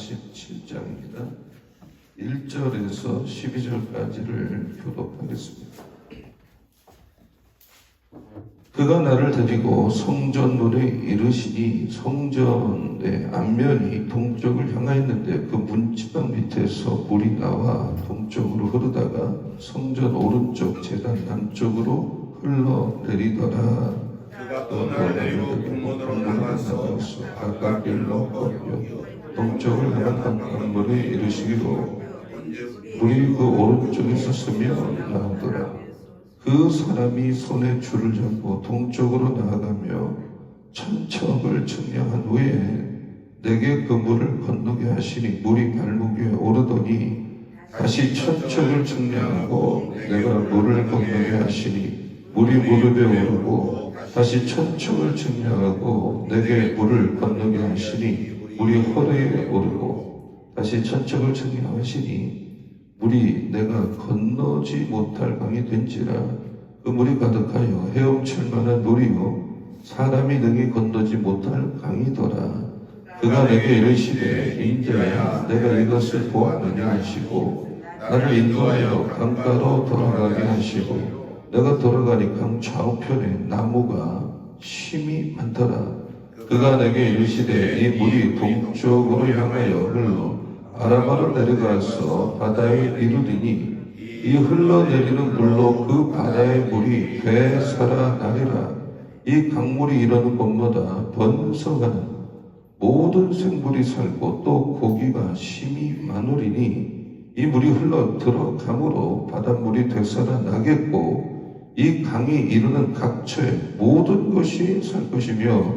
47장입니다. 1절에서 12절까지를 교독하겠습니다. 그가 나를 데리고 성전문에 이르시니 성전의 앞면이 동쪽을 향하였는데 그 문지방 밑에서 물이 나와 동쪽으로 흐르다가 성전 오른쪽 제단 남쪽으로 흘러내리더라. 그가 또 나를 데리고 북문으로 나가서 바깥 길로 꺾여 동쪽을 향한 한강물에 이르시기로 물이 그 오른쪽에 섰으며 나오더라. 그 사람이 손에 줄을 잡고 동쪽으로 나아가며 천척을 측량한 후에 내게 그 물을 건너게 하시니 물이 발목 위에 오르더니 다시 천척을 측량하고 내가 물을 건너게 하시니 물이 무릎에 오르고 다시 천척을 측량하고 내게 물을 건너게 하시니 물이 허리에 오르고 다시 천척을 측량하시니 물이 내가 건너지 못할 강이 된지라. 그 물이 가득하여 헤엄칠 만한 물이요 사람이 능히 건너지 못할 강이더라. 그가 내게 이르시되 인자야 내가 이것을 보았느냐 하시고 나를 인도하여 강가로 돌아가게 하시고 내가 돌아가니 강 좌우편에 나무가 심이 많더라. 그가 내게 이르시되 이 물이 동쪽으로 향하여 흘러 아라바로 내려가서 바다에 이르리니 이 흘러내리는 물로 그 바다의 물이 되살아나리라. 이 강물이 이르는 곳마다 번성하는 모든 생물이 살고 또 고기가 심히 많으리니 이 물이 흘러 들어가므로 바닷물이 되살아나겠고 이 강이 이르는 각처에 모든 것이 살 것이며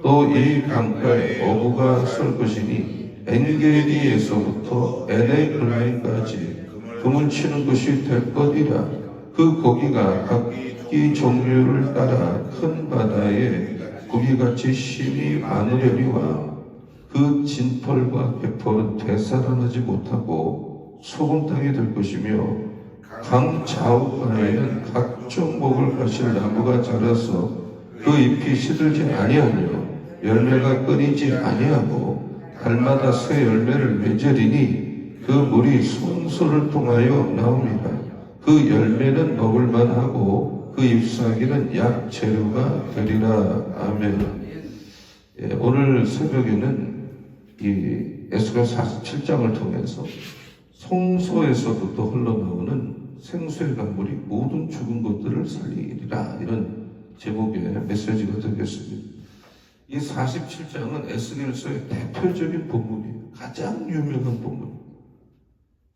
또 이 강가에 어부가 설 것이니 엔게디에서부터 에네글라임까지 금을 치는 것이 될 것이라. 그 고기가 각기 종류를 따라 큰 바다에 고기같이 심이 많으려니와 그 진펄과 개펄은 되살아나지 못하고 소금 땅이 될 것이며 강 좌우가에는 각종 먹을 것일 나무가 자라서 그 잎이 시들지 아니하며 열매가 끊이지 아니하고 달마다 새 열매를 맺으리니 그 물이 손소를 통하여 나옵니다. 그 열매는 먹을만하고 그 잎사귀는 약 재료가 되리라. 아멘. 예, 오늘 새벽에는 이 에스겔 47장을 통해서 성소에서부터 흘러나오는 생수의 강물이 모든 죽은 것들을 살리리라, 이런 제목의 메시지가 되겠습니다. 이 47장은 에스겔서의 대표적인 본문이에요. 가장 유명한 본문.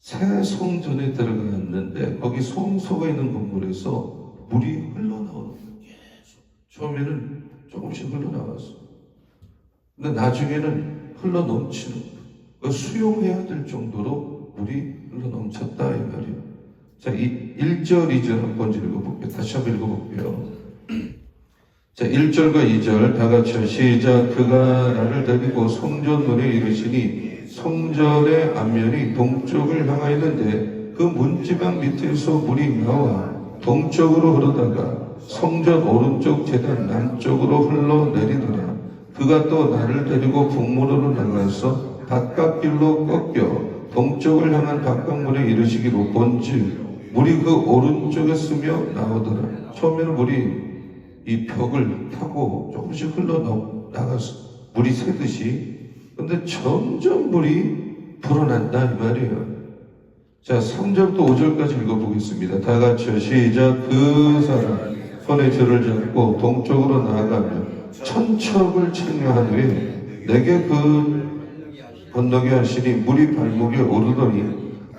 새 성전에 들어갔는데 거기 성소가 있는 건물에서 물이 흘러나오는 거예요. 계속. 처음에는 조금씩 흘러나왔어. 근데 나중에는 흘러넘치는 거예요. 수용해야 될 정도로 물이 흘러넘쳤다 이 말이에요. 자, 1절, 2절 한번 읽어볼게요. 다시 한번 읽어볼게요. 자, 1절과 2절 다 같이 시작. 그가 나를 데리고 성전문에 이르시니 성전의 앞면이 동쪽을 향하였는데 그 문지방 밑에서 물이 나와 동쪽으로 흐르다가 성전 오른쪽 제단 남쪽으로 흘러내리더라. 그가 또 나를 데리고 북문으로 나가서 바깥길로 꺾여 동쪽을 향한 바깥문에 이르시기로 본즉 물이 그 오른쪽에 스며 나오더라. 처음에는 물이 이 벽을 타고 조금씩 흘러나가서 물이 새듯이, 근데 점점 물이 불어난다 이 말이에요. 자, 3절부터 5절까지 읽어보겠습니다. 다 같이 시작. 그 사람 손에 줄을 잡고 동쪽으로 나아가며 천척을 측량한 후에 내게 그 건너게 하시니 물이 발목에 오르더니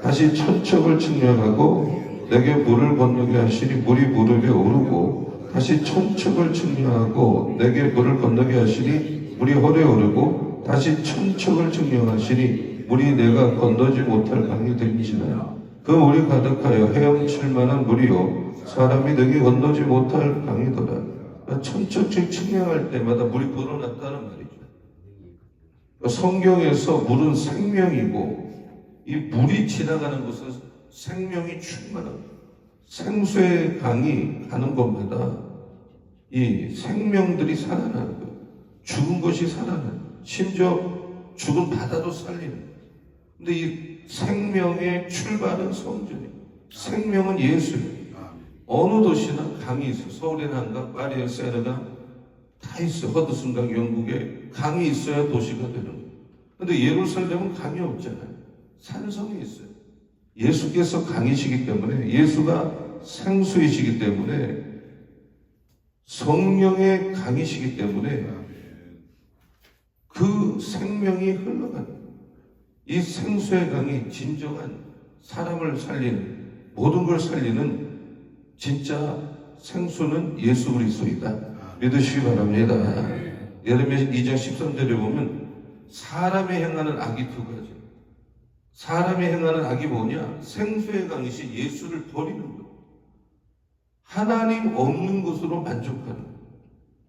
다시 천척을 측량하고 내게 물을 건너게 하시니 물이 무릎에 오르고 다시 천척을 측량하고 내게 물을 건너게 하시니 물이 허리에 오르고 다시 천척을 측량하시니 물이 내가 건너지 못할 강이 된지라. 그 물이 가득하여 헤엄칠 만한 물이요 사람이 능히 건너지 못할 강이더라. 천척씩 측량할 때마다 물이 불어났다는 말이죠. 성경에서 물은 생명이고 이 물이 지나가는 곳은 생명이 충만합니다. 생수의 강이 가는 곳마다 이 생명들이 살아나는 거예요. 죽은 것이 살아나는, 심지어 죽은 바다도 살리는, 근데 이 생명의 출발은 성전이에요. 생명은 예수예요. 어느 도시나 강이 있어. 서울에는 한강, 파리에 세르강 다 있어. 허드슨강 영국에 강이 있어야 도시가 되는 거예요. 근데 예루살렘은 강이 없잖아요. 산성이 있어요. 예수께서 강이시기 때문에, 예수가 생수이시기 때문에, 성령의 강이시기 때문에 그 생명이 흘러가는, 이 생수의 강이 진정한 사람을 살리는, 모든 걸 살리는 진짜 생수는 예수 그리스도이다. 믿으시기 바랍니다. 예레미야 2장 13절에 보면 사람이 행하는 악이 두 가지. 사람이 행하는 악이 뭐냐? 생수의 강이신 예수를 버리는 것. 하나님 없는 것으로 만족하는 것.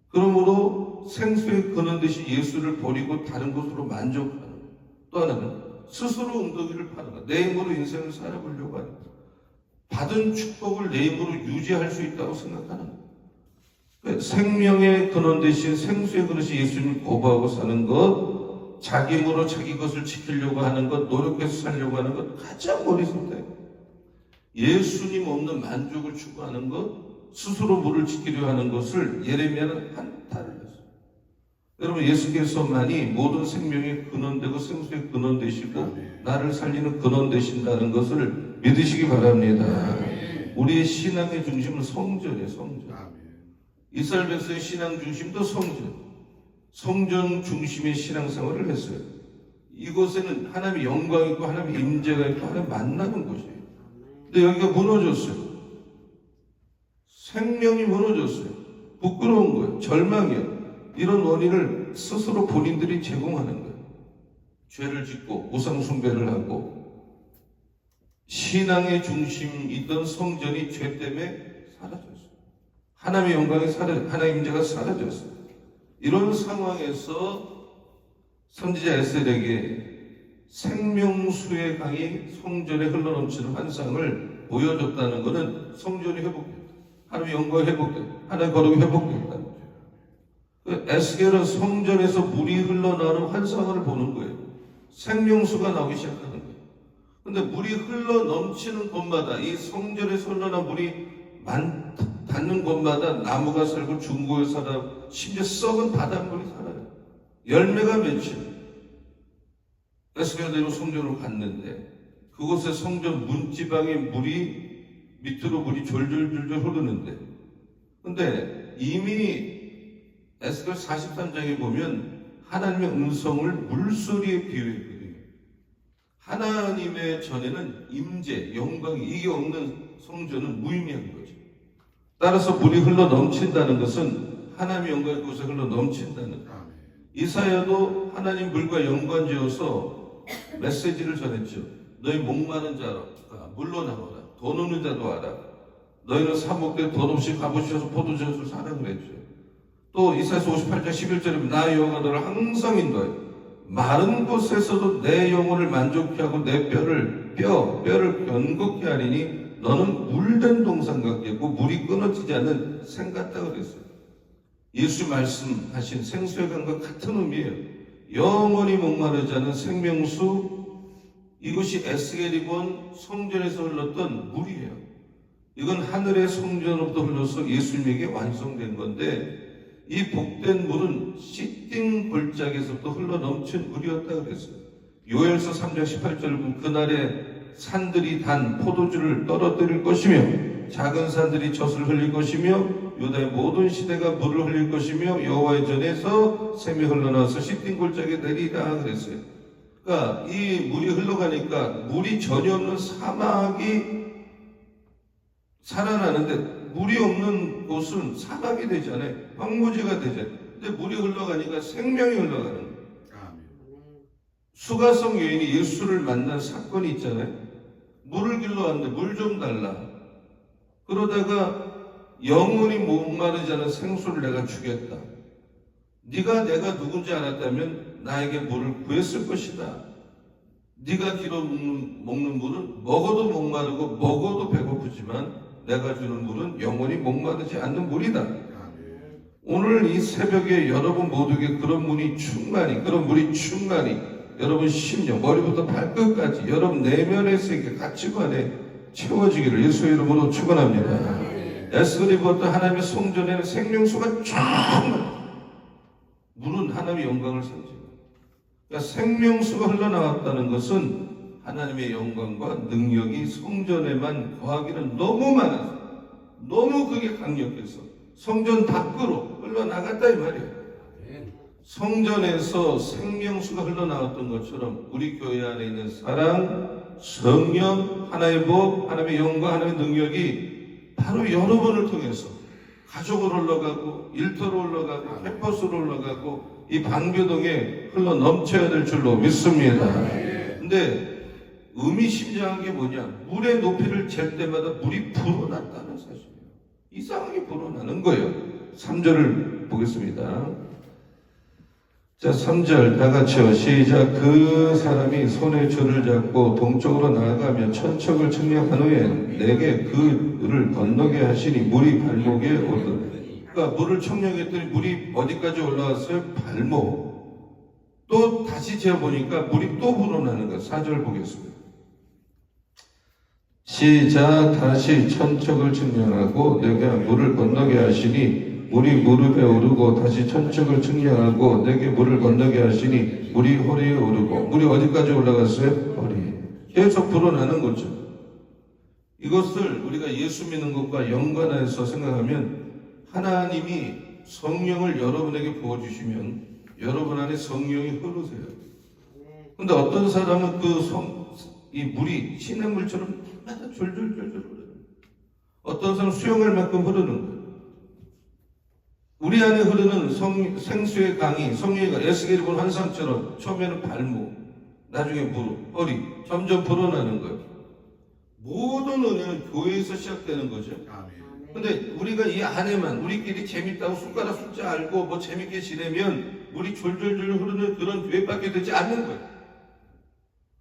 그러므로 생수의 근원 되신 예수를 버리고 다른 것으로 만족하는 것. 또 하나는 스스로 엉덩이를 파는 것. 내 힘으로 인생을 살아보려고 하는 것. 받은 축복을 내 힘으로 유지할 수 있다고 생각하는 것. 생명의 근원 되신 생수의 그릇이 예수님을 거부하고 사는 것, 자기 힘으로 자기 것을 지키려고 하는 것, 노력해서 살려고 하는 것, 가장 어리석다. 예수님 없는 만족을 추구하는 것, 스스로 물을 지키려 하는 것을 예레미야는 한탄을 했어요. 여러분, 예수께서만이 모든 생명의 근원되고 생수의 근원 되시고 나를 살리는 근원 되신다는 것을 믿으시기 바랍니다. 우리의 신앙의 중심은 성전이에요. 성전. 이스라엘 백성의 신앙 중심도 성전. 성전 중심의 신앙생활을 했어요. 이곳에는 하나님의 영광이 있고 하나님의 임재가 있고 하나님 만나는 곳이에요. 근데 여기가 무너졌어요. 생명이 무너졌어요. 부끄러운 거예요. 절망이에요. 이런 원인을 스스로 본인들이 제공하는 거예요. 죄를 짓고 우상 숭배를 하고 신앙의 중심이던 성전이 죄 때문에 사라졌어요. 하나님의 영광이 하나님의 임재가 사라졌어요. 이런 상황에서 선지자 에스겔에게 생명수의 강이 성전에 흘러넘치는 환상을 보여줬다는 것은 성전이 회복됐다. 하나님의 영광이 회복됐다. 하나님의 거룩이 회복됐다. 에스겔은 성전에서 물이 흘러나오는 환상을 보는 거예요. 생명수가 나오기 시작하는 거예요. 근데 물이 흘러넘치는 곳마다, 이 성전에서 흘러나온 물이 닿는 곳마다 나무가 살고 중고에 살아, 심지어 썩은 바닷물이 살아요. 열매가 맺혀요. 에스겔대로 성전으로 갔는데 그곳에 성전 문지방에 밑으로 물이 졸졸졸졸 흐르는데, 근데 이미 에스겔 43장에 보면 하나님의 음성을 물소리에 비유했거든요. 하나님의 전에는 임재, 영광이 이게 없는 성전은 무의미한 거죠. 따라서 물이 흘러 넘친다는 것은 하나님의 영광이 그곳에 흘러 넘친다는 거예요. 이사야도 하나님 물과 연관지어서 메시지를 전했죠. 너희 목마른 자가 물러나거라. 돈 없는 자도 와라. 너희는 사목대 돈 없이 가보셔서 포도주를 사라 그랬죠. 또 이사야서 58장 11절에 나 여호와가 너를 항상 인도해 마른 곳에서도 내 영혼을 만족케 하고 내 뼈를 견고케 하리니 너는 물된 동산 같겠고 물이 끊어지지 않는 샘 같다 그랬어요. 예수 말씀하신 생수의 강과 같은 의미예요. 영원히 목마르지 않은 생명수, 이것이 에스겔이 본 성전에서 흘렀던 물이에요. 이건 하늘의 성전으로부터 흘러서 예수님에게 완성된 건데, 이 복된 물은 시띵 골짜기에서부터 흘러넘친 물이었다 그랬어요. 요엘서 3장 18절을 보면 그날에 산들이 단 포도주를 떨어뜨릴 것이며 작은 산들이 젖을 흘릴 것이며 유다의 모든 시대가 물을 흘릴 것이며 여호와의 전에서 샘이 흘러나와서 시띵 골짜기에 내리라 그랬어요. 그러니까 이 물이 흘러가니까 물이 전혀 없는 사막이 살아나는데, 물이 없는 곳은 사막이 되잖아요. 황무지가 되잖아요. 근데 물이 흘러가니까 생명이 흘러가는 거예요. 수가성 여인이 예수를 만난 사건이 있잖아요. 물을 길러 왔는데 물 좀 달라. 그러다가 영원히 목마르지 않은 생수를 내가 주겠다. 네가 내가 누군지 알았다면 나에게 물을 구했을 것이다. 네가 길어 먹는 물은 먹어도 목마르고 먹어도 배고프지만 내가 주는 물은 영원히 목마르지 않는 물이다. 오늘 이 새벽에 여러분 모두에게 그런 물이 충만히 여러분 심령, 머리부터 발끝까지 여러분 내면에서 이렇게 가치관에 채워지기를 예수의 이름으로 축원합니다. 에스그리부터 하나님의 성전에는 생명수가 쫙 물은 하나님의 영광을 상징합니다. 그러니까 생명수가 흘러나왔다는 것은 하나님의 영광과 능력이 성전에만 거하기는 너무 많아서 너무 그게 강력해서 성전 밖으로 흘러나갔다 이 말이에요. 성전에서 생명수가 흘러나왔던 것처럼 우리 교회 안에 있는 사랑, 성령, 하나의 법, 하나님의 영광, 하나님의 능력이 바로 여러분을 통해서 가족으로 흘러가고 일터로 흘러가고 캠퍼스로 흘러가고 이 방교동에 흘러 넘쳐야 될 줄로 믿습니다. 근데 의미심장한 게 뭐냐? 물의 높이를 잴 때마다 물이 불어났다는 사실이에요. 이상하게 불어나는 거예요. 3절을 보겠습니다. 자, 3절 다 같이요. 시작. 그 사람이 손에 줄을 잡고 동쪽으로 나아가며 천척을 측량한 후에 내게 그를 건너게 하시니 물이 발목에 오르더니. 그러니까 물을 측량했더니 물이 어디까지 올라왔어요? 발목. 또 다시 재보니까 물이 또 불어나는 거예요. 4절 보겠습니다. 시작. 다시 천척을 측량하고 내게 물을 건너게 하시니 물이 무릎에 오르고 다시 천척을 측량하고 내게 물을 건너게 하시니 물이 허리에 오르고. 물이 어디까지 올라갔어요? 허리. 계속 불어나는 거죠. 이것을 우리가 예수 믿는 것과 연관해서 생각하면 하나님이 성령을 여러분에게 부어주시면 여러분 안에 성령이 흐르세요. 근데 어떤 사람은 이 물이 시냇물처럼 졸졸졸졸 흐르는, 어떤 사람은 수영할 만큼 흐르는 거예요. 우리 안에 흐르는 생수의 강이 성령의 에스겔이 본 환상처럼 처음에는 발목, 나중에 무릎, 허리 점점 불어나는 거예요. 모든 은혜는 교회에서 시작되는 거죠. 근데 우리가 이 안에만 우리끼리 재밌다고 숟가락 숫자 알고 뭐 재밌게 지내면 물이 졸졸졸 흐르는 그런 교회밖에 되지 않는 거예요.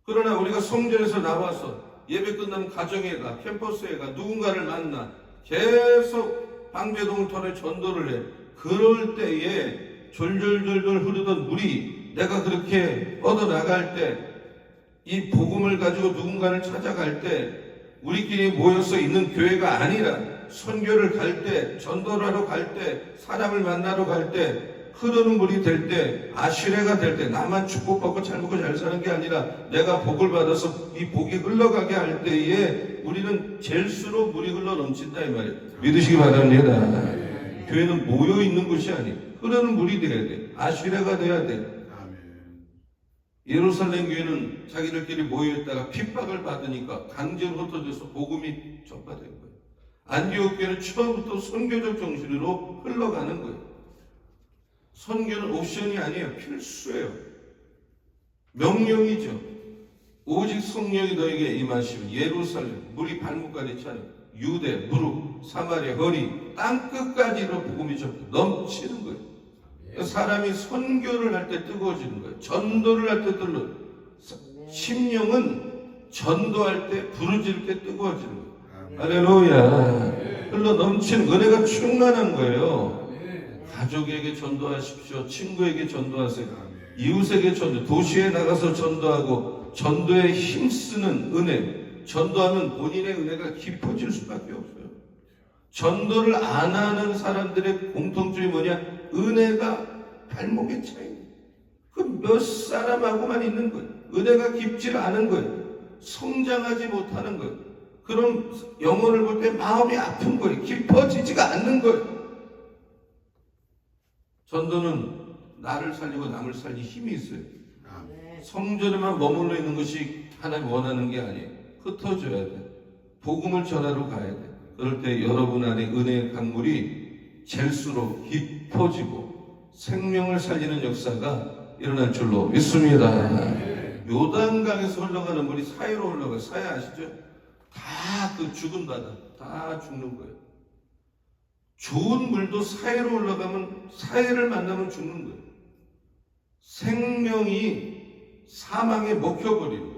그러나 우리가 성전에서 나와서 예배 끝나면 가정에 가, 캠퍼스에 가, 누군가를 만나 계속 방배동을 통해 전도를 해. 그럴 때에 졸졸졸졸 흐르던 물이 내가 그렇게 뻗어나갈 때, 이 복음을 가지고 누군가를 찾아갈 때, 우리끼리 모여서 있는 교회가 아니라 선교를 갈 때, 전도를 하러 갈 때, 사람을 만나러 갈 때, 흐르는 물이 될 때, 아시레가 될 때, 나만 축복받고 잘 먹고 잘 사는 게 아니라 내가 복을 받아서 이 복이 흘러가게 할 때에 우리는 젤수로 물이 흘러 넘친다 이 말이에요. 믿으시기 바랍니다. 교회는 모여 있는 것이 아니에요. 흐르는 물이 돼야 돼. 아시레가 돼야 돼. 예루살렘 교회는 자기들끼리 모여 있다가 핍박을 받으니까 강제로 흩어져서 복음이 전파된 거예요. 안디옥 교회는 처음부터 선교적 정신으로 흘러가는 거예요. 선교는 옵션이 아니에요. 필수예요. 명령이죠. 오직 성령이 너에게 임하시면 예루살렘, 물이 발목까지 차는 유대, 무릎, 사마리아, 허리, 땅끝까지로 복음이 넘치는 거예요. 사람이 선교를 할 때 뜨거워지는 거예요. 전도를 할 때 심령은 전도할 때, 부르짖을 때 뜨거워지는 거예요. 할렐루야. 흘러 넘치는 은혜가 충만한 거예요. 가족에게 전도하십시오. 친구에게 전도하세요. 이웃에게 전도, 도시에 나가서 전도하고 전도에 힘쓰는 은혜. 전도하면 본인의 은혜가 깊어질 수밖에 없어요. 전도를 안 하는 사람들의 공통점이 뭐냐? 은혜가 발목에 차요. 그 몇 사람하고만 있는 거예요. 은혜가 깊지를 않은 거예요. 성장하지 못하는 거예요. 그럼 영혼을 볼 때 마음이 아픈 거예요. 깊어지지가 않는 거예요. 전도는 나를 살리고 남을 살릴 힘이 있어요. 성전에만 머물러 있는 것이 하나님 원하는 게 아니에요. 흩어져야 돼. 복음을 전하러 가야 돼. 그럴 때 여러분 안에 은혜의 강물이 젤수록 깊어지고 생명을 살리는 역사가 일어날 줄로 믿습니다. 요단강에서 흘러가는 물이 사해로 흘러가요. 사해 아시죠? 다 그 죽은 바다, 다 죽는 거예요. 좋은 물도 사해로 올라가면 사해를 만나면 죽는 거예요. 생명이 사망에 먹혀버리는 거예요.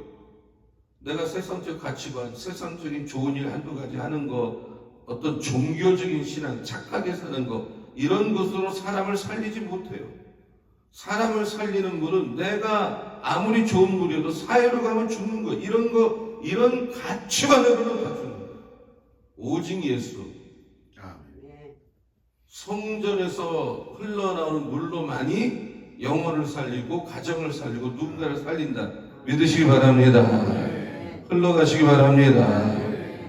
내가 세상적 가치관, 세상적인 좋은 일 한두 가지 하는 거, 어떤 종교적인 신앙, 착하게 사는 거, 이런 것으로 사람을 살리지 못해요. 사람을 살리는 물은 내가 아무리 좋은 물이어도 사회로 가면 죽는 거, 이런 가치관으로는 다 죽는 거예요. 오직 예수. 성전에서 흘러나오는 물로만이 영혼을 살리고 가정을 살리고 누군가를 살린다. 믿으시기 바랍니다. 흘러가시기 바랍니다.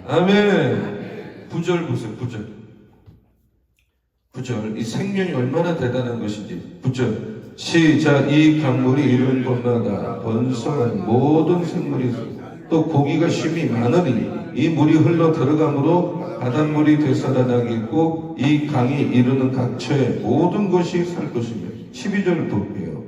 아멘. 9절 보세요. 9절. 이 생명이 얼마나 대단한 것인지. 9절. 시작. 이 강물이 이른 곳마다 번성한 모든 생물이 또 고기가 쉼이 많으니 이 물이 흘러 들어가므로 바닷물이 되살아나겠고 이 강이 이르는 각처의 모든 것이 살 것이며. 12절을 볼게요.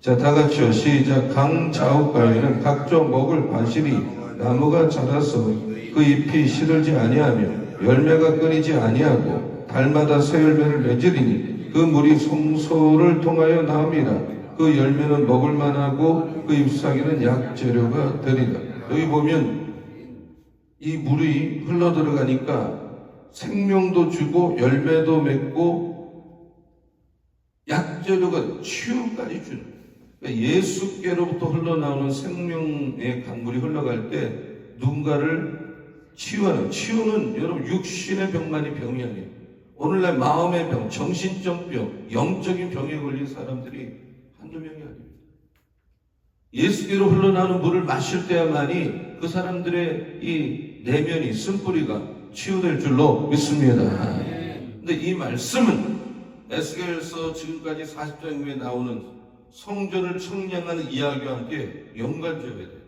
자, 다 같이요. 시작. 강 좌우가에는 각종 먹을 과실이 나무가 자라서 그 잎이 시들지 아니하며 열매가 끊이지 아니하고 달마다 새 열매를 맺으리니 그 물이 성소를 통하여 나옵니다. 그 열매는 먹을 만하고 그 잎사귀는 약재료가 되리라. 여기 보면 이 물이 흘러 들어가니까 생명도 주고 열매도 맺고 약재료가 치유까지 주는. 그러니까 예수께로부터 흘러나오는 생명의 강물이 흘러갈 때 누군가를 치유하는, 치유는 여러분 육신의 병만이 병이 아니에요. 오늘날 마음의 병, 정신적 병, 영적인 병에 걸린 사람들이 한두 명이 아닙니다. 예수께로 흘러나오는 물을 마실 때야만이 그 사람들의 이 내면이, 쓴뿌리가 치유될 줄로 믿습니다. 근데 이 말씀은 에스겔서 지금까지 40장 후에 나오는 성전을 청량하는 이야기와 함께 연관되어야 돼요.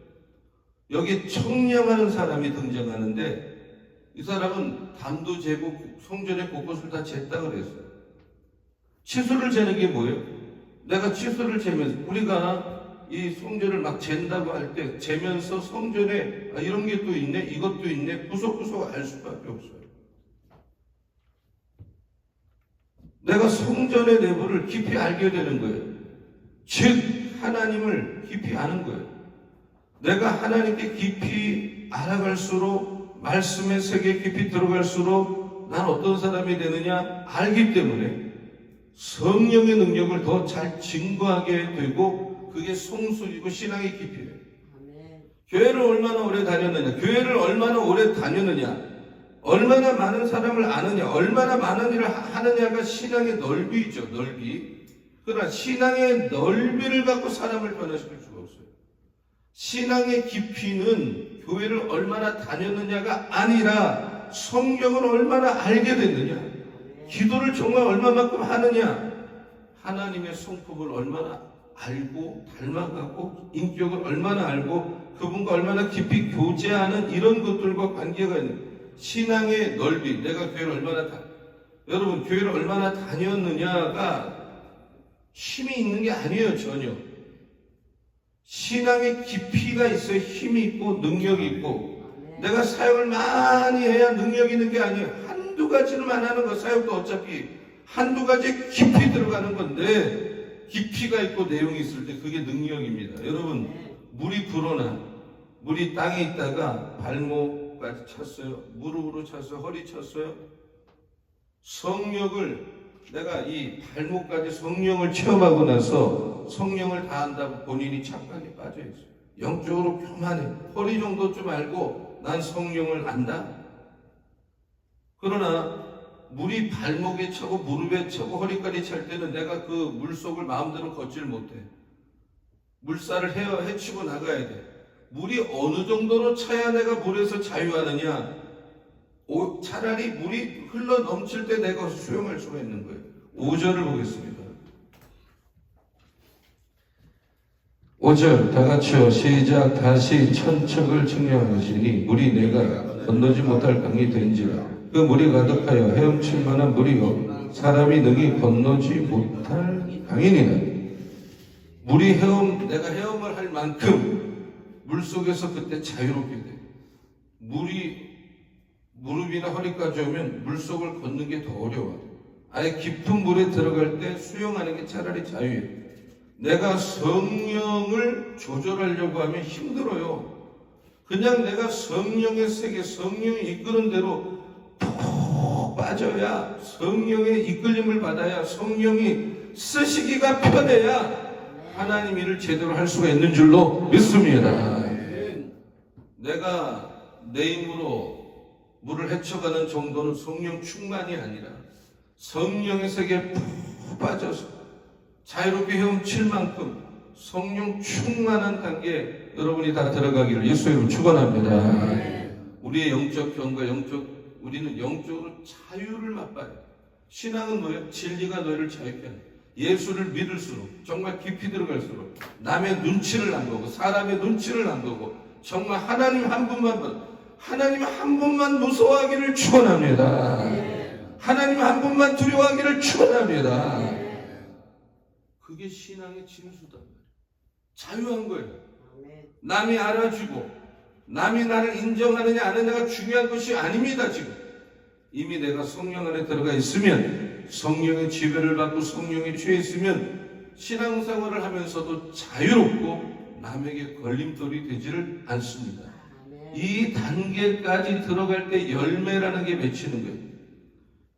여기 청량하는 사람이 등장하는데 이 사람은 담도 재고 성전의 곳곳을 다 쟀다 그랬어요. 치수를 재는 게 뭐예요? 내가 치수를 재면서 우리가 이 성전을 막 잰다고 할 때 재면서 성전에 이런 게 또 있네, 이것도 있네, 구석구석 알 수밖에 없어요. 내가 성전의 내부를 깊이 알게 되는 거예요. 즉 하나님을 깊이 아는 거예요. 내가 하나님께 깊이 알아갈수록 말씀의 세계에 깊이 들어갈수록 난 어떤 사람이 되느냐 알기 때문에 성령의 능력을 더 잘 증거하게 되고 그게 성숙이고 신앙의 깊이예요. 교회를 얼마나 오래 다녔느냐, 교회를 얼마나 오래 다녔느냐, 얼마나 많은 사람을 아느냐, 얼마나 많은 일을 하느냐가 신앙의 넓이죠. 넓이. 그러나 신앙의 넓이를 갖고 사람을 변화시킬 수가 없어요. 신앙의 깊이는 교회를 얼마나 다녔느냐가 아니라 성경을 얼마나 알게 됐느냐, 기도를 정말 얼마만큼 하느냐, 하나님의 성품을 얼마나 알고 닮아가고 인격을 얼마나 알고 그분과 얼마나 깊이 교제하는 이런 것들과 관계가 있는 신앙의 넓이. 내가 교회를 여러분 교회를 얼마나 다녔느냐가 힘이 있는 게 아니에요. 전혀. 신앙의 깊이가 있어야 힘이 있고 능력이 있고, 내가 사역을 많이 해야 능력이 있는 게 아니에요. 한두 가지를만 하는 거, 사역도 어차피 한두 가지에 깊이 들어가는 건데 깊이가 있고 내용이 있을 때 그게 능력입니다. 여러분 물이 불어나 물이 땅에 있다가 발목까지 찼어요. 무릎으로 찼어요. 허리 찼어요. 성령을 내가 이 발목까지 성령을 체험하고 나서 성령을 다 안다고 본인이 착각에 빠져 있어요. 영적으로 교만해. 허리 정도 좀 알고 난 성령을 안다. 그러나 물이 발목에 차고 무릎에 차고 허리까지 찰 때는 내가 그 물속을 마음대로 걷질 못해. 물살을 헤치고 나가야 돼. 물이 어느 정도로 차야 내가 물에서 자유하느냐? 차라리 물이 흘러 넘칠 때 내가 수용할 수가 있는 거예요. 5절을 보겠습니다. 5절 다 같이요. 시작. 다시 천척을 측량하시니 물이 내가 건너지 못할 강이 된지라. 그 물이 가득하여 헤엄칠 만한 물이요 사람이 능히 건너지 못할 강이니라. 물이 내가 헤엄을 할 만큼 물속에서 그때 자유롭게 돼. 물이 무릎이나 허리까지 오면 물속을 걷는 게 더 어려워. 아예 깊은 물에 들어갈 때 수영하는 게 차라리 자유예요. 내가 성령을 조절하려고 하면 힘들어요. 그냥 내가 성령의 세계, 성령이 이끄는 대로 푹 빠져야, 성령의 이끌림을 받아야, 성령이 쓰시기가 편해야 하나님 일을 제대로 할 수가 있는 줄로 믿습니다. 내가 내 힘으로 물을 헤쳐가는 정도는 성령 충만이 아니라 성령의 세계에 푹 빠져서 자유롭게 헤엄칠 만큼 성령 충만한 단계에 여러분이 다 들어가기를 예수의 이름으로 축원합니다. 우리의 영적 경과 우리는 영적으로 자유를 맛봐야 돼. 신앙은 뭐예요? 진리가 너희를 자유케 하는. 예수를 믿을수록 정말 깊이 들어갈수록 남의 눈치를 안 보고 사람의 눈치를 안 보고 정말 하나님 한 분만 무서워하기를 축원합니다. 하나님 한 분만 두려워하기를 축원합니다. 그게 신앙의 진수다. 자유한 거예요. 남이 알아주고 남이 나를 인정하느냐 안 하느냐가 중요한 것이 아닙니다. 지금 이미 내가 성령 안에 들어가 있으면, 성령의 지배를 받고 성령에 취해 있으면 신앙생활을 하면서도 자유롭고 남에게 걸림돌이 되지를 않습니다. 이 단계까지 들어갈 때 열매라는 게 맺히는 거예요.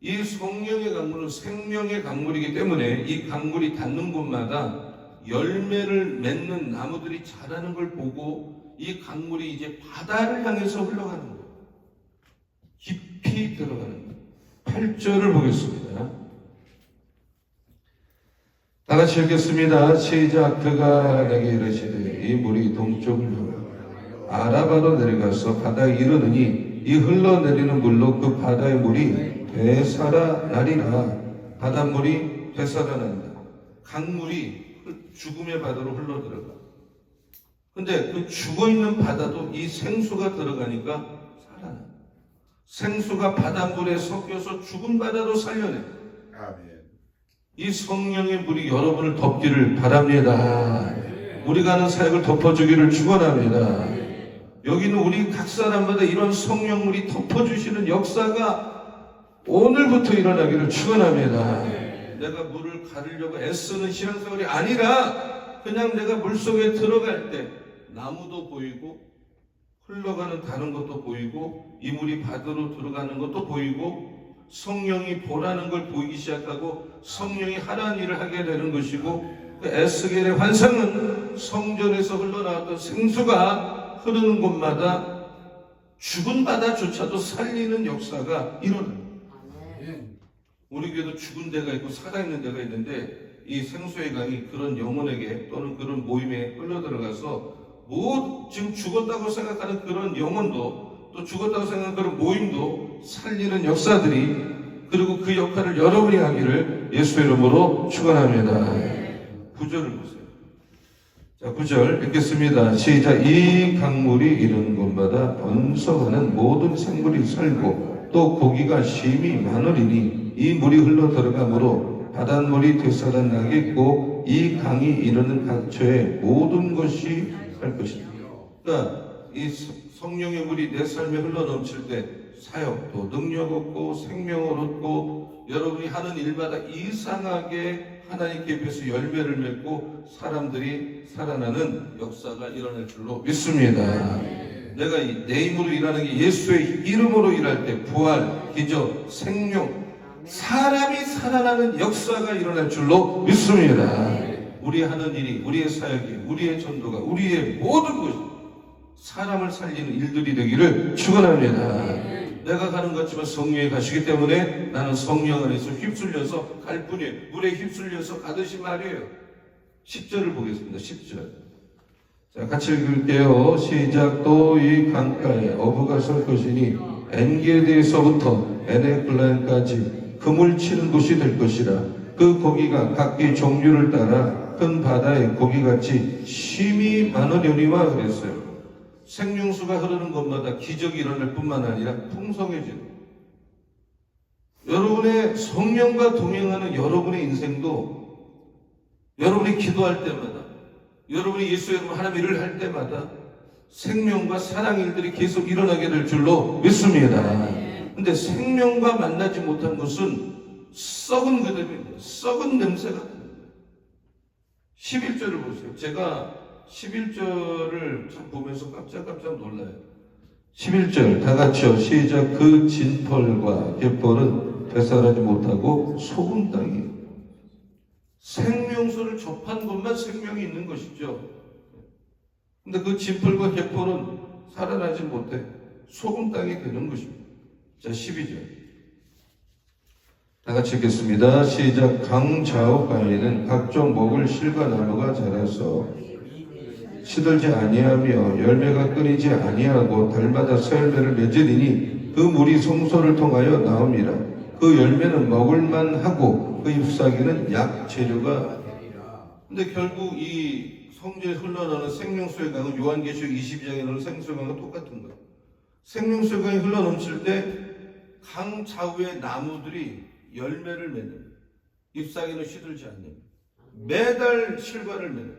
이 성령의 강물은 생명의 강물이기 때문에 이 강물이 닿는 곳마다 열매를 맺는 나무들이 자라는 걸 보고 이 강물이 이제 바다를 향해서 흘러가는 거예요. 깊이 들어가는 거예요. 8절을 보겠습니다. 다 같이 읽겠습니다. 시작. 그가 내게 이르시되 이 물이 동쪽으로 아라바로 내려가서 바다에 이르느니 이 흘러내리는 물로 그 바다의 물이 되살아나리라. 바닷물이 되살아난다. 강물이 죽음의 바다로 흘러들어가. 근데 그 죽어있는 바다도 이 생수가 들어가니까 살아나. 생수가 바닷물에 섞여서 죽은 바다도 살려내. 아멘. 이 성령의 물이 여러분을 덮기를 바랍니다. 우리가 하는 사역을 덮어주기를 축원합니다. 여기는 우리 각 사람마다 이런 성령물이 덮어주시는 역사가 오늘부터 일어나기를 축원합니다. 내가 물을 가르려고 애쓰는 신앙생활이 아니라 그냥 내가 물속에 들어갈 때 나무도 보이고 흘러가는 다른 것도 보이고 이 물이 바다로 들어가는 것도 보이고 성령이 보라는 걸 보이기 시작하고 성령이 하라는 일을 하게 되는 것이고 그 에스겔의 환상은 성전에서 흘러나왔던 생수가 흐르는 곳마다 죽은 바다조차도 살리는 역사가 일어납니다. 우리 교회도 죽은 데가 있고 살아있는 데가 있는데 이 생수의 강이 그런 영혼에게 또는 그런 모임에 흘러들어가서 지금 죽었다고 생각하는 그런 영혼도 또 죽었다고 생각하는 그런 모임도 살리는 역사들이 그리고 그 역할을 여러분이 하기를 예수의 이름으로 축원합니다. 9절을 보세요. 자, 9절 읽겠습니다. 시작. 이 강물이 이르는 곳마다 번성하는 모든 생물이 살고 또 고기가 심히 많으리니 이 물이 흘러 들어가므로 바닷물이 되살아나겠고 이 강이 이르는 각처에 모든 것이 할 것이다. 그러니까 이 성령의 물이 내 삶에 흘러 넘칠 때 사역도 능력 얻고 생명을 얻고 여러분이 하는 일마다 이상하게 하나님께 비해서 열매를 맺고 사람들이 살아나는 역사가 일어날 줄로 믿습니다. 내가 내 힘으로 일하는 게 예수의 이름으로 일할 때 부활, 기적, 생명, 사람이 살아나는 역사가 일어날 줄로 믿습니다. 우리 하는 일이, 우리의 사역이, 우리의 전도가, 우리의 모든 것이 사람을 살리는 일들이 되기를 축원합니다. 내가 가는 것 같지만 성령이 가시기 때문에 나는 성령 안에서 휩쓸려서 갈 뿐이에요. 물에 휩쓸려서 가듯이 말이에요. 10절을 보겠습니다. 10절. 자, 같이 읽을게요. 시작. 또 이 강가에 어부가 설 것이니 엔게디에서부터 에네글라임까지 그물 치는 곳이 될 것이라. 그 고기가 각기 종류를 따라 큰 바다의 고기같이 심히 많으려니와 그랬어요. 생명수가 흐르는 곳마다 기적이 일어날 뿐만 아니라 풍성해지는. 여러분의 성령과 동행하는 여러분의 인생도 여러분이 기도할 때마다 여러분이 예수의 이름으로 하나님 일을 할 때마다 생명과 사랑 일들이 계속 일어나게 될 줄로 믿습니다. 근데 생명과 만나지 못한 것은 썩은 그대로입니다. 썩은 냄새가 11절을 보세요. 제가 11절을 참 보면서 깜짝깜짝 놀라요. 11절 다 같이요. 시작. 그 진펄과 갯벌은 되살아나지 못하고 소금 땅이에요. 생명수를 접한 것만 생명이 있는 것이죠. 근데 그 진펄과 개펄은 살아나지 못해 소금 땅이 되는 것입니다. 자, 12절. 다 같이 읽겠습니다. 시작. 강 좌우 가에는 각종 먹을 실과 나무가 자라서 시들지 아니하며 열매가 끊이지 아니하고 달마다 새 열매를 맺으리니 그 물이 성소를 통하여 나옵니다. 그 열매는 먹을만 하고 그 잎사귀는 약 재료가 되리라. 근데 결국 이 성전에 흘러나오는 생명수의 강은 요한계시록 22장에 나오는 생수의 강과 똑같은 거예요. 생명수의 강이 흘러넘칠 때 강 좌우의 나무들이 열매를 맺는, 잎사귀는 시들지 않는, 매달 실과를 맺는.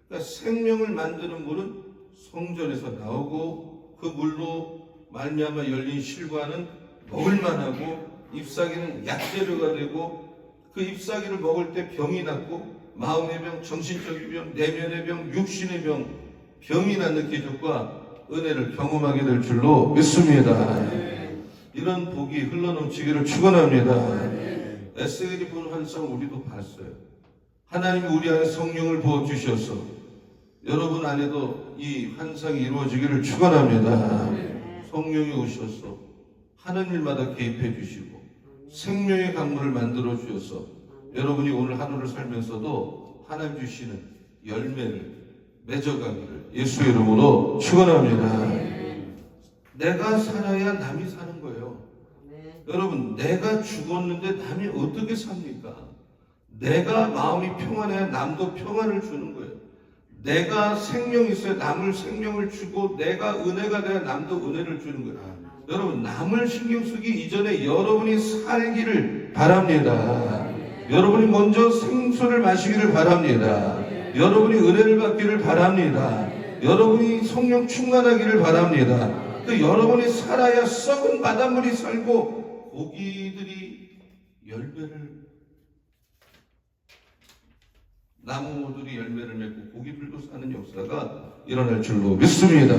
그러니까 생명을 만드는 물은 성전에서 나오고 그 물로 말미암아 열린 실과는 먹을만하고 잎사귀는 약재료가 되고 그 잎사귀를 먹을 때 병이 낫고 마음의 병, 정신적인 병, 내면의 병, 육신의 병, 병이 낫는 기적과 은혜를 경험하게 될 줄로 믿습니다. 이런 복이 흘러넘치기를 축원합니다. 에스겔이 본 환상을 우리도 봤어요. 하나님이 우리 안에 성령을 부어주셔서 여러분 안에도 이 환상이 이루어지기를 축원합니다. 성령이 오셔서 하는 일마다 개입해 주시고 생명의 강물을 만들어 주셔서 여러분이 오늘 하루를 살면서도 하나님 주시는 열매를 맺어가기를 예수의 이름으로 축원합니다. 내가 살아야 남이 사는 거예요. 여러분, 내가 죽었는데 남이 어떻게 삽니까? 내가 마음이 평안해야 남도 평안을 주는 거예요. 내가 생명이 있어야 남을 생명을 주고 내가 은혜가 돼야 남도 은혜를 주는 거예요. 여러분, 남을 신경 쓰기 이전에 여러분이 살기를 바랍니다. 여러분이 먼저 생수를 마시기를 바랍니다. 여러분이 은혜를 받기를 바랍니다. 여러분이 성령 충만하기를 바랍니다. 그 여러분이 살아야 썩은 바닷물이 살고 고기들이 열매를, 나무들이 열매를 맺고 고기들도 사는 역사가 일어날 줄로 믿습니다.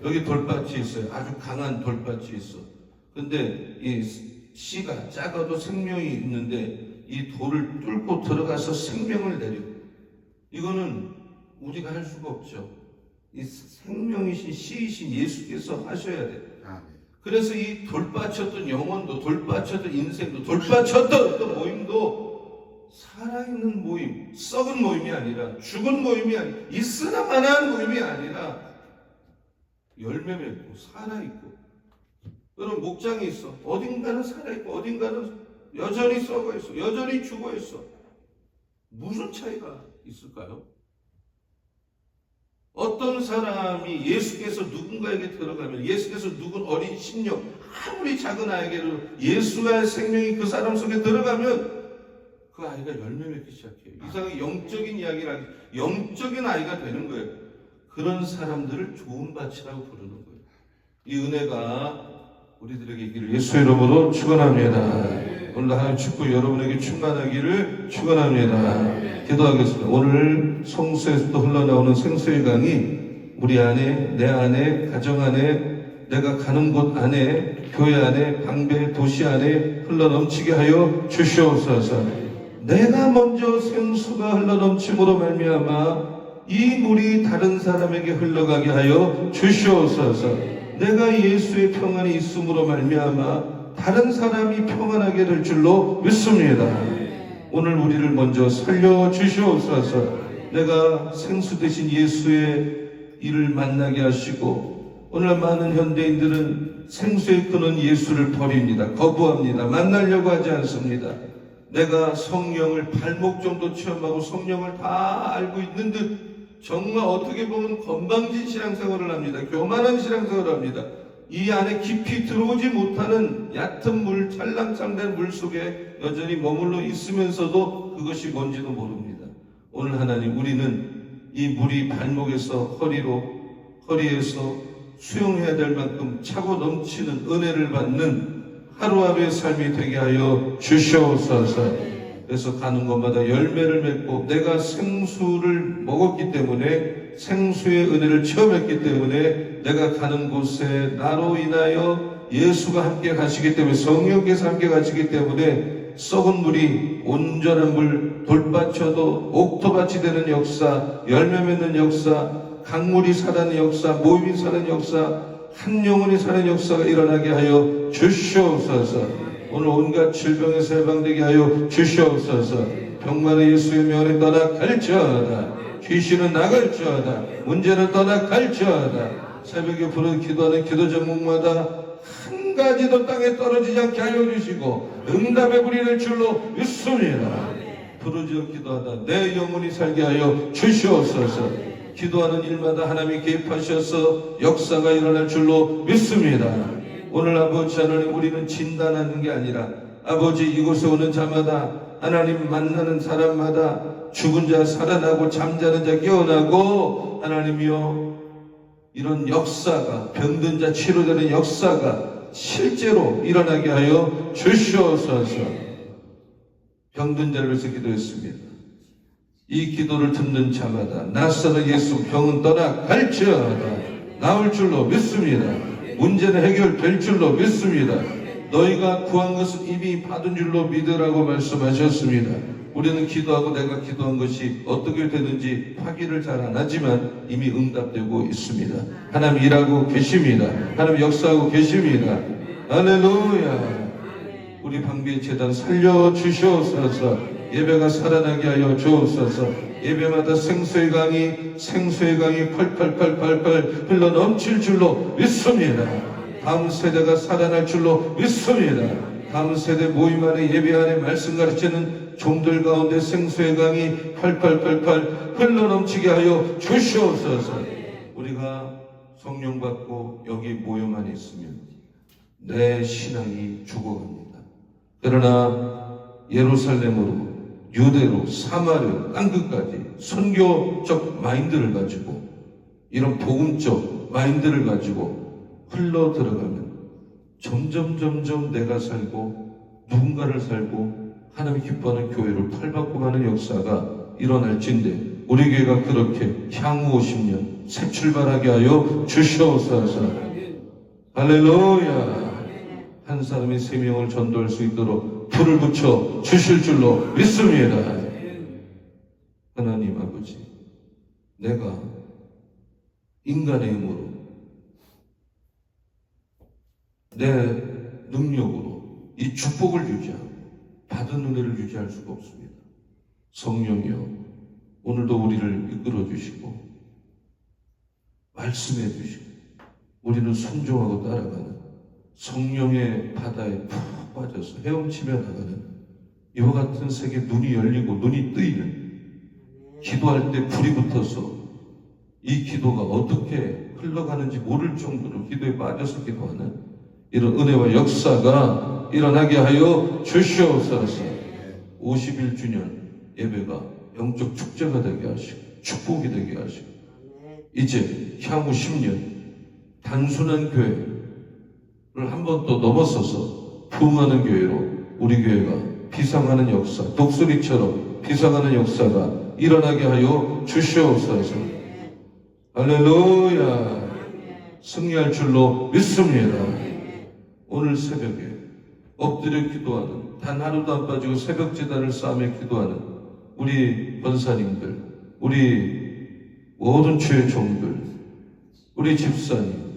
여기 돌밭이 있어요. 아주 강한 돌밭이 있어. 근데 이 씨가 작아도 생명이 있는데 이 돌을 뚫고 들어가서 생명을 내려. 이거는 우리가 할 수가 없죠. 이 생명이신 씨이신 예수께서 하셔야 돼요. 그래서 이 돌밭이었던 영혼도, 돌밭이었던 인생도, 돌밭이었던 어떤 모임도 살아있는 모임, 썩은 모임이 아니라, 죽은 모임이 아니라, 있으나마나한 모임이 아니라 열매 맺고 살아있고. 여러분, 목장이 있어. 어딘가는 살아있고 어딘가는 여전히 썩어있어. 여전히 죽어있어. 무슨 차이가 있을까요? 어떤 사람이 예수께서 누군가에게 들어가면, 예수께서 누군 어린 신령, 아무리 작은 아이에게도 예수의 생명이 그 사람 속에 들어가면 그 아이가 열매 맺기 시작해요. 이상하게 영적인 이야기를, 영적인 아이가 되는 거예요. 그런 사람들을 좋은 밭이라고 부르는 거예요. 이 은혜가 우리들에게 있기를 예수의 이름으로 축원합니다. 오늘 하나님 축복 여러분에게 충만하기를 축원합니다. 기도하겠습니다. 오늘 성수에서도 흘러나오는 생수의 강이 우리 안에, 내 안에, 가정 안에, 내가 가는 곳 안에, 교회 안에, 방배, 도시 안에 흘러넘치게 하여 주시옵소서. 내가 먼저 생수가 흘러넘침으로 말미암아 이 물이 다른 사람에게 흘러가게 하여 주시옵소서. 내가 예수의 평안이 있음으로 말미암아 다른 사람이 평안하게 될 줄로 믿습니다. 오늘 우리를 먼저 살려주시옵소서. 내가 생수 되신 예수의 일을 만나게 하시고, 오늘 많은 현대인들은 생수의 근원 예수를 버립니다. 거부합니다. 만나려고 하지 않습니다. 내가 성령을 발목 정도 체험하고 성령을 다 알고 있는 듯 정말 어떻게 보면 건방진 신앙생활을 합니다. 교만한 신앙생활을 합니다. 이 안에 깊이 들어오지 못하는 얕은 물, 찰랑찰랑된 물 속에 여전히 머물러 있으면서도 그것이 뭔지도 모릅니다. 오늘 하나님, 우리는 이 물이 발목에서 허리에서 수용해야 될 만큼 차고 넘치는 은혜를 받는 하루하루의 삶이 되게 하여 주시옵소서. 그래서 가는 곳마다 열매를 맺고 내가 생수를 먹었기 때문에, 생수의 은혜를 체험했기 때문에, 내가 가는 곳에 나로 인하여 예수가 함께 가시기 때문에, 성령께서 함께 가시기 때문에 썩은 물이 온전한 물, 돌밭쳐도 옥토밭이 되는 역사, 열매 맺는 역사, 강물이 사는 역사, 모임이 사는 역사, 한 영혼이 사는 역사가 일어나게 하여 주시옵소서. 오늘 온갖 질병에서 해방되게 하여 주시옵소서. 병만의 예수의 명에 떠나갈지어다. 귀신은 나갈지어다. 문제는 떠나갈지어다. 새벽에 부르는 기도하는 기도 제목마다 한 가지도 땅에 떨어지지 않게 하여 주시고 응답의 불이 될 줄로 믿습니다. 부르짖어 기도하다 내 영혼이 살게 하여 주시옵소서. 기도하는 일마다 하나님이 개입하셔서 역사가 일어날 줄로 믿습니다. 오늘 아버지 하나님, 우리는 진단하는 게 아니라 아버지 이곳에 오는 자마다, 하나님 만나는 사람마다 죽은 자 살아나고 잠자는 자 깨어나고, 하나님이여 이런 역사가, 병든 자 치료되는 역사가 실제로 일어나게 하여 주시옵소서. 병든 자를 위해서 기도했습니다. 이 기도를 듣는 자마다 낯선 예수 병은 떠나갈지어다. 나올 줄로 믿습니다. 문제는 해결될 줄로 믿습니다. 너희가 구한 것은 이미 받은 줄로 믿으라고 말씀하셨습니다. 우리는 기도하고 내가 기도한 것이 어떻게 되는지 확인을 잘 안 하지만 이미 응답되고 있습니다. 하나님 일하고 계십니다. 하나님 역사하고 계십니다. 할렐루야. 우리 방비의 재단 살려주시옵소서. 예배가 살아나게 하여 주옵소서. 예배마다 생수의 강이 콸콸콸콸콸 흘러 넘칠 줄로 믿습니다. 다음 세대가 살아날 줄로 믿습니다. 다음 세대 모임 안에 예배 안에 말씀 가르치는 종들 가운데 생수의 강이 콸콸콸콸 흘러 넘치게 하여 주시옵소서. 우리가 성령 받고 여기 모여만 있으면 내 신앙이 죽어갑니다. 그러나 예루살렘으로, 유대로, 사마리아 땅끝까지 선교적 마인드를 가지고, 이런 복음적 마인드를 가지고 흘러 들어가면 점점 내가 살고 누군가를 살고 하나님이 기뻐하는 교회를 털받고 가는 역사가 일어날진데, 우리 교회가 그렇게 향후 50년 새 출발하게 하여 주시옵소서. 할렐루야. 한 사람이 3명을 전도할 수 있도록 불을 붙여 주실 줄로 믿습니다. 하나님 아버지, 내가 인간의 힘으로, 내 능력으로 이 축복을 유지하고 받은 은혜를 유지할 수가 없습니다. 성령이여, 오늘도 우리를 이끌어 주시고 말씀해 주시고 우리는 순종하고 따라가는 성령의 바다에 푹 빠져서 헤엄치며 나가는 이와 같은 세계, 눈이 열리고 눈이 뜨이는, 기도할 때 불이 붙어서 이 기도가 어떻게 흘러가는지 모를 정도로 기도에 빠져서 기도하는 이런 은혜와 역사가 일어나게 하여 주시옵소서. 51주년 예배가 영적 축제가 되게 하시고 축복이 되게 하시고, 이제 향후 10년 단순한 교회를 한 번 또 넘어서서 부흥하는 교회로 우리 교회가 비상하는 역사, 독수리처럼 비상하는 역사가 일어나게 하여 주시옵소서. 할렐루야. 승리할 줄로 믿습니다. 오늘 새벽에 엎드려 기도하는, 단 하루도 안 빠지고 새벽 제단을 쌓으며 기도하는 우리 권사님들, 우리 모든 주의 종들, 우리 집사님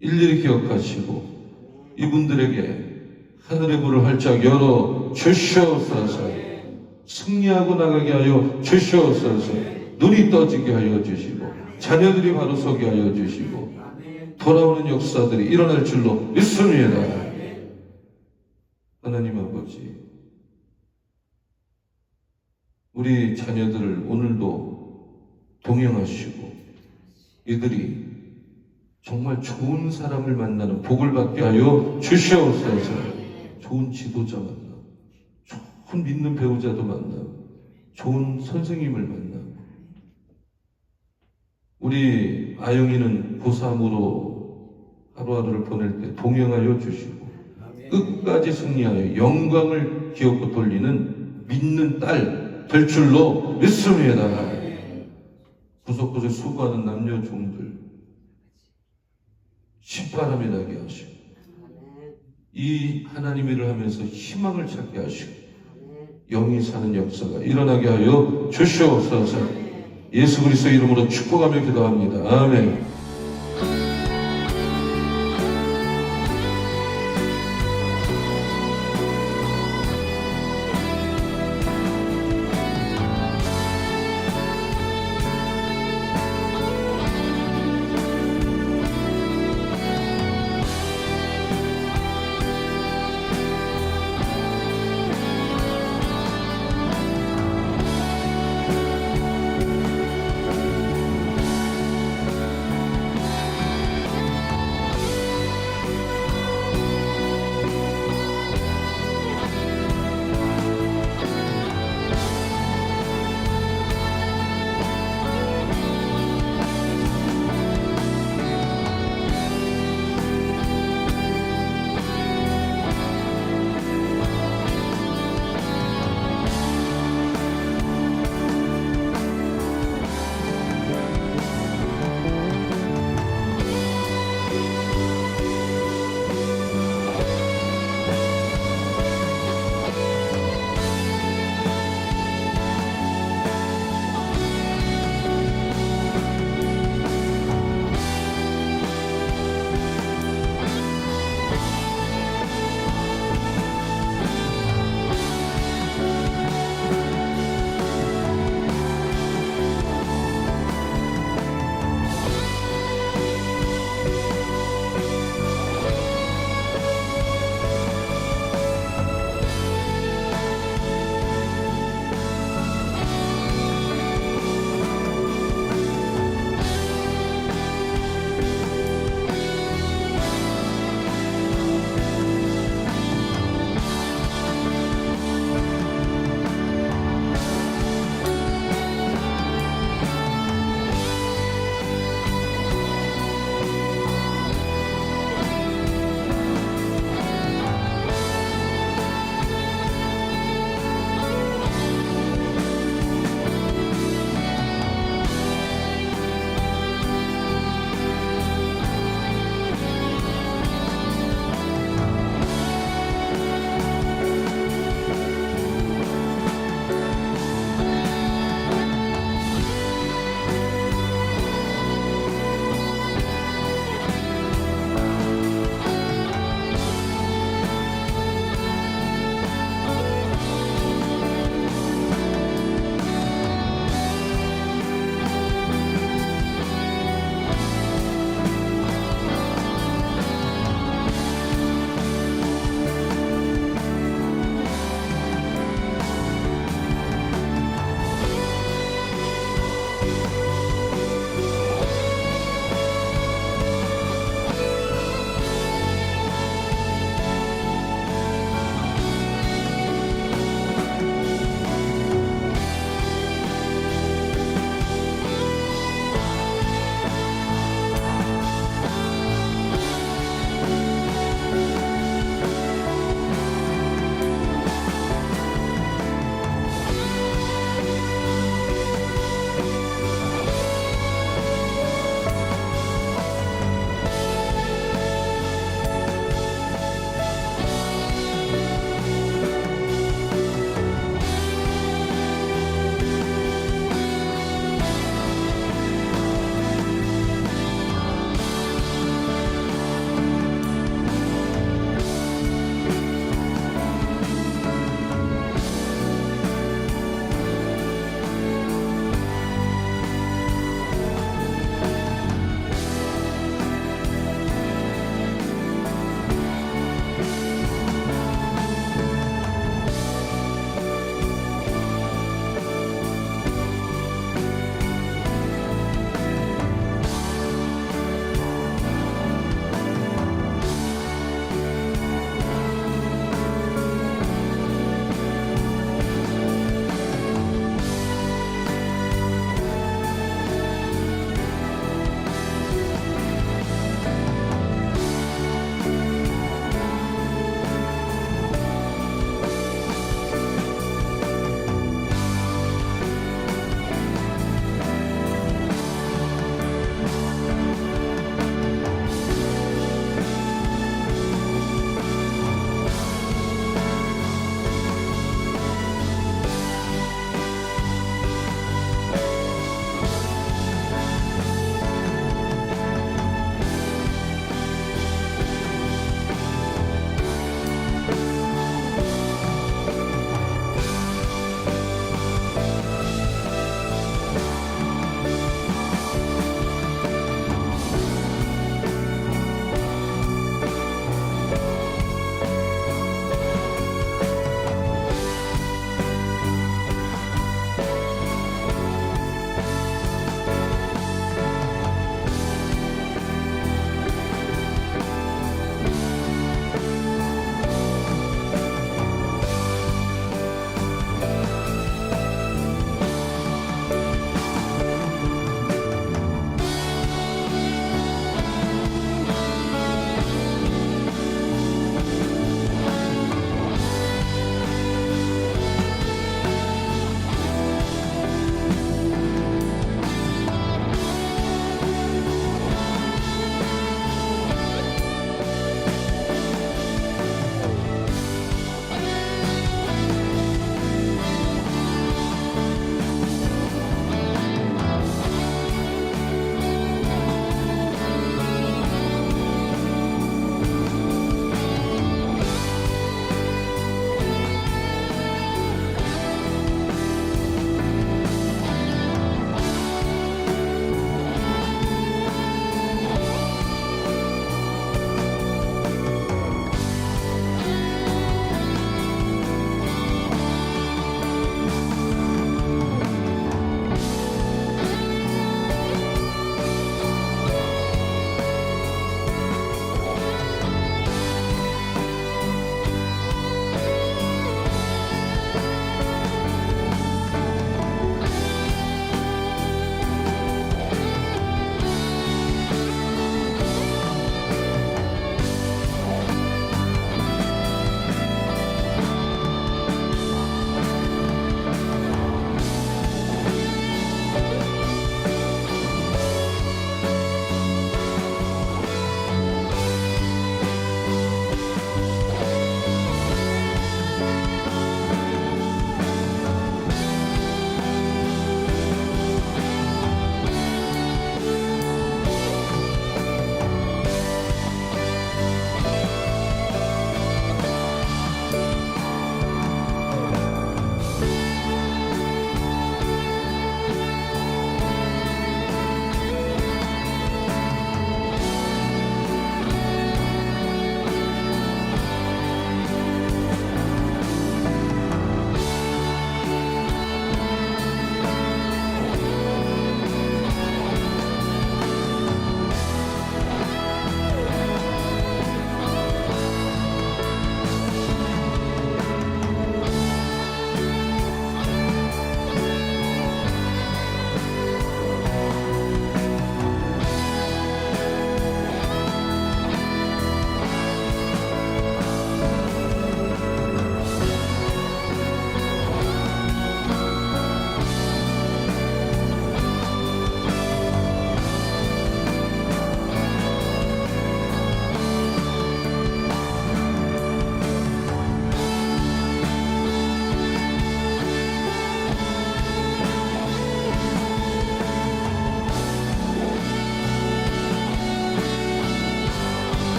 일일이 기억하시고 이분들에게 하늘의 문을 활짝 열어 주시옵소서. 승리하고 나가게 하여 주시옵소서. 눈이 떠지게 하여 주시고 자녀들이 바로 서게 하여 주시고 돌아오는 역사들이 일어날 줄로 믿습니다. 하나님 아버지, 우리 자녀들을 오늘도 동행하시고 이들이 정말 좋은 사람을 만나는 복을 받게 하여 주시옵소서. 좋은 지도자 만나고, 좋은 믿는 배우자도 만나고, 좋은 선생님을 만나고, 우리 아영이는 고3으로 하루하루를 보낼 때 동행하여 주시고 끝까지 승리하여 영광을 기업고 돌리는 믿는 딸 될 줄로 믿습니다. 구석구석 수고하는 남녀 종들 신바람이 나게 하시고 이 하나님의 일을 하면서 희망을 찾게 하시고 영이 사는 역사가 일어나게 하여 주시옵소서. 예수 그리스도의 이름으로 축복하며 기도합니다. 아멘.